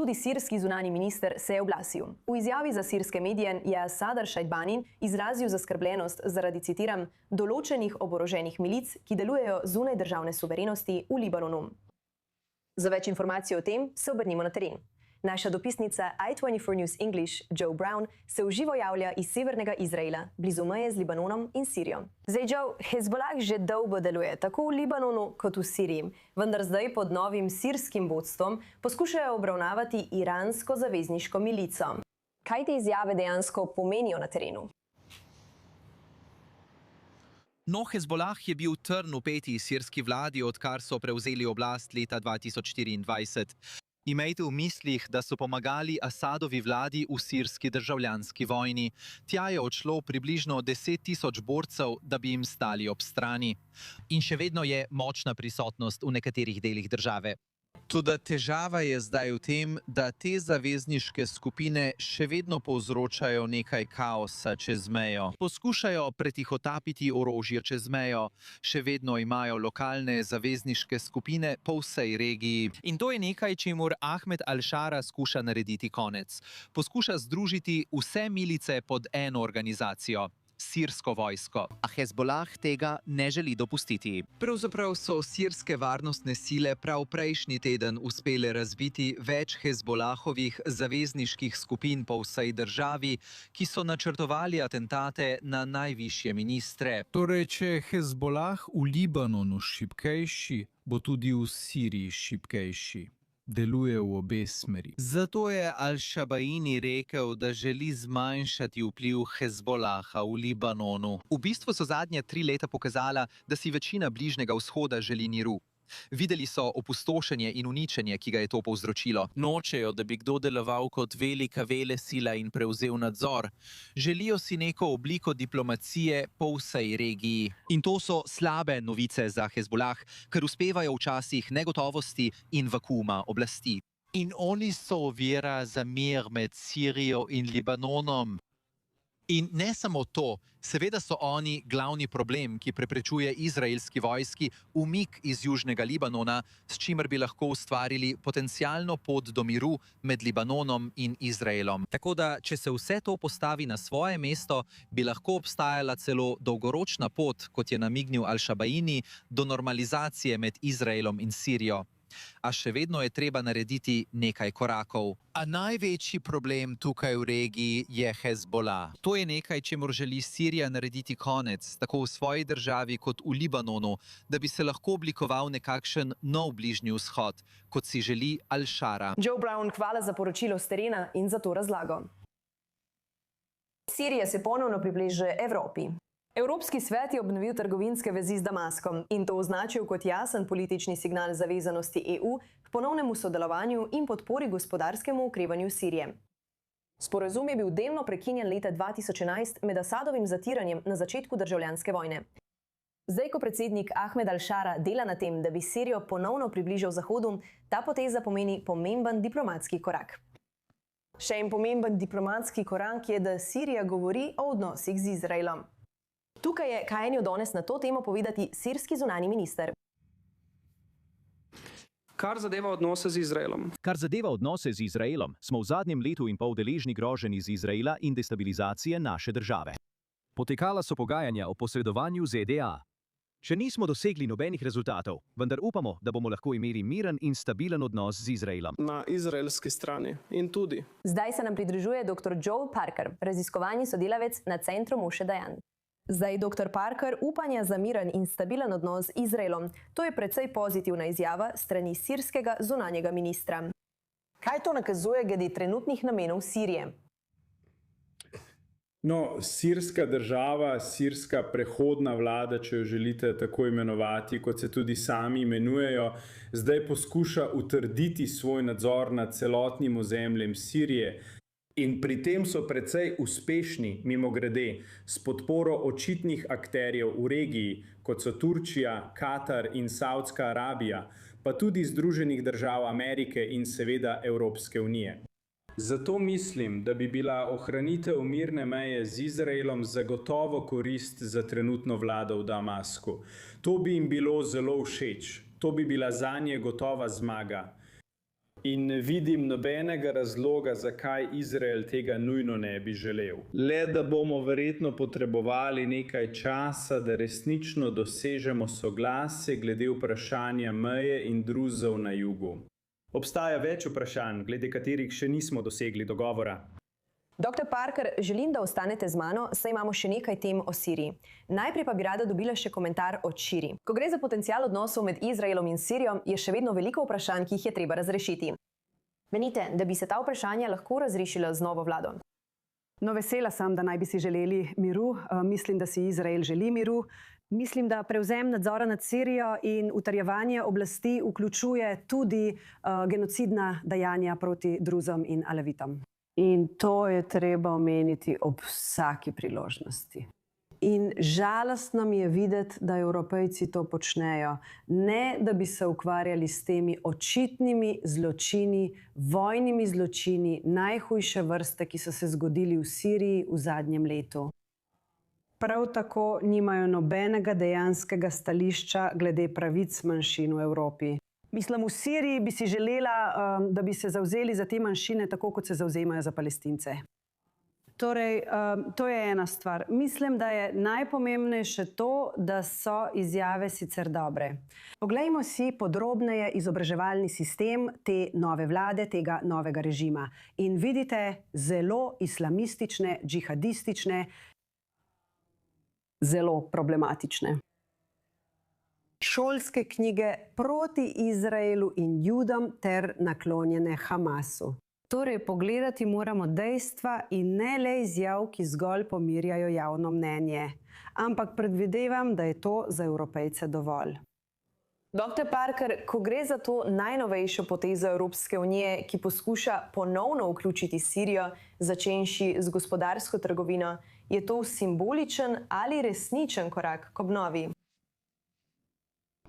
tudi sirski zunanji minister se je oglasil. V izjavi za sirske medije je Sadr Šajbani izrazil zaskrbljenost zaradi, citiram, določenih oboroženih milic, ki delujejo zunaj državne suverenosti v Libanonu. Za več informacij o tem se obrnimo na teren. Naša dopisnica i24 News English, Joe Brown, se v živo javlja iz severnega Izraela, blizu meje z Libanonom in Sirijo. Zdaj, Joe, Hezbollah že dolgo deluje, tako v Libanonu kot v Siriji, vendar zdaj pod novim sirskim vodstvom poskušajo obravnavati iransko zavezniško milico. Kaj te izjave dejansko pomenijo na terenu? No, Hezbollah je bil trn v peti sirski vladi, odkar so prevzeli oblast leta 2024. Imejte v mislih, da so pomagali Asadovi vladi v sirski državljanski vojni. Tja je odšlo približno 10 000 borcev, da bi jim stali ob strani. In še vedno je močna prisotnost v nekaterih delih države. Toda težava je zdaj v tem, da te zavezniške skupine še vedno povzročajo nekaj kaosa čez mejo. Poskušajo pretihotapiti orožje čez mejo, še vedno imajo lokalne zavezniške skupine po vsej regiji. In to je nekaj, čemur Ahmed al-Šara skuša narediti konec. Poskuša združiti vse milice pod eno organizacijo. Sirsko vojsko. A Hezbollah tega ne želi dopustiti. Pravzaprav so sirske varnostne sile prav prejšnji teden uspele razbiti več Hezbollahovih zavezniških skupin po vsej državi, ki so načrtovali atentate na najvišje ministre. Torej, če je Hezbollah v Libanonu šibkejši, bo tudi v Siriji šibkejši. Deluje v obe smeri. Zato je al-Šabaini rekel, da želi zmanjšati vpliv Hezbollaha v Libanonu. V bistvu so zadnje 3 leta pokazala, da si večina Bližnjega vzhoda želi miru. Videli so opustošenje in uničenje, ki ga je to povzročilo. Nočejo, da bi kdo deloval kot velika velesila in prevzel nadzor. Želijo si neko obliko diplomacije po vsej regiji. In to so slabe novice za Hezbollah, ker uspevajo v časih negotovosti in vakuuma oblasti. In oni so ovira za mir med Sirijo in Libanonom. In ne samo to, seveda so oni glavni problem, ki preprečuje izraelski vojski umik iz južnega Libanona, s čimer bi lahko ustvarili potencialno pot do miru med Libanonom in Izraelom. Tako da, če se vse to postavi na svoje mesto, bi lahko obstajala celo dolgoročna pot, kot je namignil al-Šabaini, do normalizacije med Izraelom in Sirijo. A še vedno je treba narediti nekaj korakov. A največji problem tukaj v regiji je Hezbollah. To je nekaj, čemur želi Sirija narediti konec, tako v svoji državi kot v Libanonu, da bi se lahko oblikoval nekakšen nov Bližnji vzhod, kot si želi al-Šara. Joe Brown, hvala za poročilo s terena in za to razlago. Sirija se ponovno približuje Evropi. Evropski svet je obnovil trgovinske vezi z Damaskom in to označil kot jasen politični signal zavezanosti EU k ponovnemu sodelovanju in podpori gospodarskemu okrevanju Sirije. Sporazum je bil delno prekinjen leta 2011 med Asadovim zatiranjem na začetku državljanske vojne. Zdaj, ko predsednik Ahmed al-Šara dela na tem, da bi Sirijo ponovno približal Zahodu, ta poteza pomeni pomemben diplomatski korak. Še en pomemben diplomatski korak je, da Sirija govori o odnosih z Izraelom. Tukaj je kaj enjo danes na to temo povedati sirski zunanji minister. Kar zadeva odnose z Izraelom. Kar zadeva odnose z Izraelom, smo v zadnjem letu in pol deležni groženj iz Izraela in destabilizacije naše države. Potekala so pogajanja o posredovanju ZDA. Še nismo dosegli nobenih rezultatov, vendar upamo, da bomo lahko imeli miren in stabilen odnos z Izraelom. Na izraelski strani in tudi. Zdaj se nam pridružuje dr. Joel Parker, raziskovalni sodelavec na centru Moshe Dayan. Zdaj, dr. Parker, upanja za miren in stabilen odnos z Izraelom. To je precej pozitivna izjava strani sirskega zunanjega ministra. Kaj to nakazuje glede trenutnih namenov Sirije? No, sirska država, sirska prehodna vlada, če jo želite tako imenovati, kot se tudi sami imenujejo, zdaj poskuša utrditi svoj nadzor nad celotnim ozemljem Sirije. In pri tem so precej uspešni, mimogrede, s podporo očitnih akterjev v regiji, kot so Turčija, Katar in Saudska Arabija, pa tudi Združenih držav Amerike in seveda Evropske unije. Zato mislim, da bi bila ohranitev mirne meje z Izraelom zagotovo korist za trenutno vlado v Damasku. To bi jim bilo zelo všeč. To bi bila zanje gotova zmaga. In ne vidim nobenega razloga, zakaj Izrael tega nujno ne bi želel. Le da bomo verjetno potrebovali nekaj časa, da resnično dosežemo soglasje glede vprašanja meje in druzov na jugu. Obstaja več vprašanj, glede katerih še nismo dosegli dogovora. Dr. Parker, želim, da ostanete z mano, saj imamo še nekaj tem o Siriji. Najprej pa bi rada dobila še komentar o Širi. Ko gre za potencial odnosov med Izraelom in Sirijo, je še vedno veliko vprašanj, ki jih je treba razrešiti. Menite, da bi se ta vprašanja lahko razrešila z novo vlado? No, vesela sem, da naj bi si želeli miru. Mislim, da si Izrael želi miru. Mislim, da prevzem nadzora nad Sirijo in utrjevanje oblasti vključuje tudi genocidna dejanja proti Druzom in Alevitom. In to je treba omeniti ob vsaki priložnosti. In žalostno mi je videti, da Evropejci to počnejo. Ne, da bi se ukvarjali s temi očitnimi zločini, vojnimi zločini, najhujše vrste, ki so se zgodili v Siriji v zadnjem letu. Prav tako nimajo nobenega dejanskega stališča glede pravic manjšin v Evropi. Mislim, v Siriji bi si želela, da bi se zavzeli za te manjšine, tako kot se zavzemajo za Palestince. Torej, to je ena stvar. Mislim, da je najpomembnejše to, da so izjave sicer dobre. Poglejmo si podrobneje izobraževalni sistem te nove vlade, tega novega režima. In vidite zelo islamistične, džihadistične, zelo problematične šolske knjige proti Izraelu in Judom ter naklonjene Hamasu. Torej, pogledati moramo dejstva in ne le izjav, ki zgolj pomirjajo javno mnenje. Ampak predvidevam, da je to za Evropejce dovolj. Dr. Parker, ko gre za to najnovejšo potezo Evropske unije, ki poskuša ponovno vključiti Sirijo, začenši z gospodarsko trgovino, je to simboličen ali resničen korak k obnovi?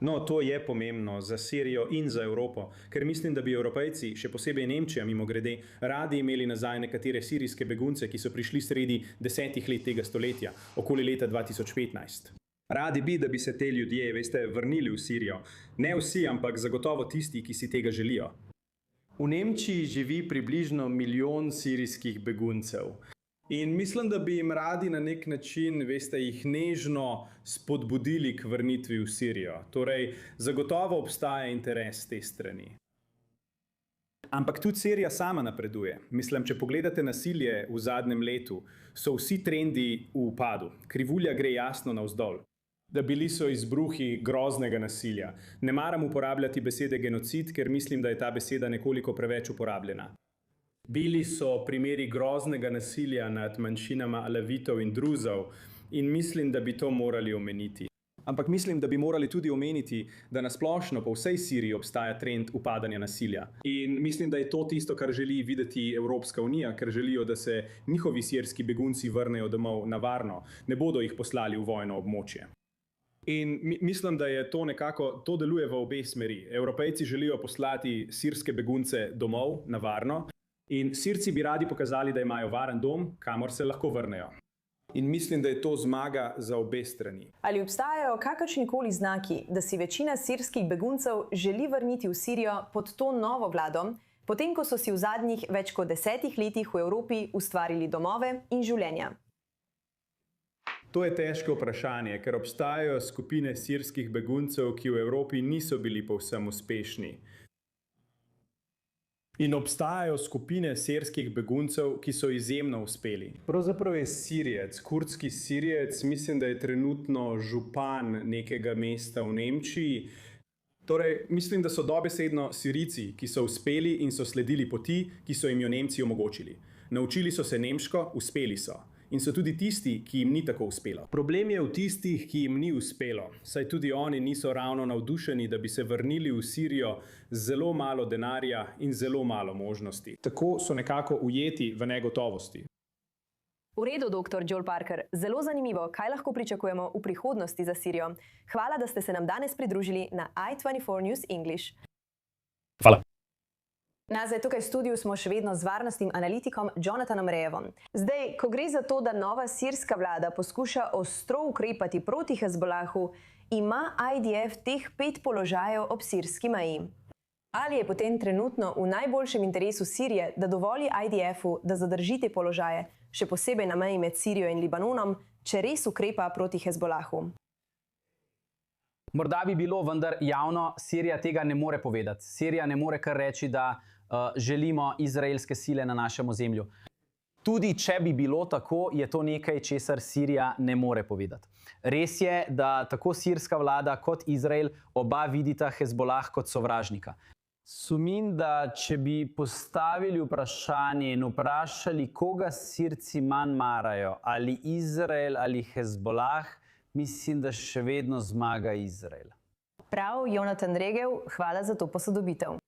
No, to je pomembno za Sirijo in za Evropo, ker mislim, da bi Evropejci, še posebej Nemčija mimogrede, radi imeli nazaj nekatere sirijske begunce, ki so prišli sredi 10 let tega stoletja, okoli leta 2015. Radi bi, da bi se te ljudje, vrnili v Sirijo. Ne vsi, ampak zagotovo tisti, ki si tega želijo. V Nemčiji živi približno 1 milijon sirijskih beguncev. In mislim, da bi jim radi na nek način, jih nežno spodbudili k vrnitvi v Sirijo. Torej, zagotovo obstaja interes te strani. Ampak tudi Sirija sama napreduje. Mislim, če pogledate nasilje v zadnjem letu, so vsi trendi v upadu. Krivulja gre jasno navzdol. Da bili so izbruhi groznega nasilja. Ne maram uporabljati besede genocid, ker mislim, da je ta beseda nekoliko preveč uporabljena. Bili so primeri groznega nasilja nad manjšinama Alevitov in Druzov in mislim, da bi to morali omeniti. Ampak mislim, da bi morali tudi omeniti, da nasplošno po vsej Siriji obstaja trend upadanja nasilja. In mislim, da je to tisto, kar želi videti Evropska unija, ker želijo, da se njihovi sirski begunci vrnejo domov na varno, ne bodo jih poslali v vojno območje. In mislim, da je to nekako, to deluje v obe smeri. Evropejci želijo poslati sirske begunce domov na varno, in Sirci bi radi pokazali, da imajo varen dom, kamor se lahko vrnejo. In mislim, da je to zmaga za obe strani. Ali obstajajo kakršnikoli znaki, da si večina sirskih beguncev želi vrniti v Sirijo pod to novo vlado, potem ko so si v zadnjih več kot 10 letih v Evropi ustvarili domove in življenja? To je težko vprašanje, ker obstajajo skupine sirskih beguncev, ki v Evropi niso bili povsem uspešni. In obstajajo skupine sirskih beguncev, ki so izjemno uspeli. Pravzaprav je Sirijec, kurdski Sirijec, mislim, da je trenutno župan nekega mesta v Nemčiji. Torej, mislim, da so dobesedno Sirijci, ki so uspeli in so sledili poti, ki so jim jo Nemci omogočili. Naučili so se nemško, uspeli so. In so tudi tisti, ki jim ni tako uspelo. Problem je v tistih, ki jim ni uspelo, saj tudi oni niso ravno navdušeni, da bi se vrnili v Sirijo z zelo malo denarja in zelo malo možnosti. Tako so nekako ujeti v negotovosti. V redu, dr. Joel Parker. Zelo zanimivo, kaj lahko pričakujemo v prihodnosti za Sirijo. Hvala, da ste se nam danes pridružili na i24 News English. Hvala. Nazaj tukaj v studiu smo še vedno z varnostnim analitikom Jonathanom Rejevom. Zdaj, ko gre za to, da nova sirska vlada poskuša ostro ukrepati proti Hezbolahu, ima IDF teh 5 položajev ob sirski meji. Ali je potem trenutno v najboljšem interesu Sirije, da dovoli IDF-u, da zadrži te položaje, še posebej na meji med Sirijo in Libanonom, če res ukrepa proti Hezbolahu? Morda bi bilo, vendar javno Sirija tega ne more povedati. Sirija ne more kar reči, da želimo izraelske sile na našem ozemlju. Tudi če bi bilo tako, je to nekaj, česar Sirija ne more povedati. Res je, da tako sirska vlada kot Izrael oba vidita Hezbolah kot sovražnika. Sumim, da če bi postavili vprašanje in vprašali, koga Sirci manj marajo, ali Izrael ali Hezbolah, mislim, da še vedno zmaga Izrael. Prav, Jonatan Regev, hvala za to posodobitev.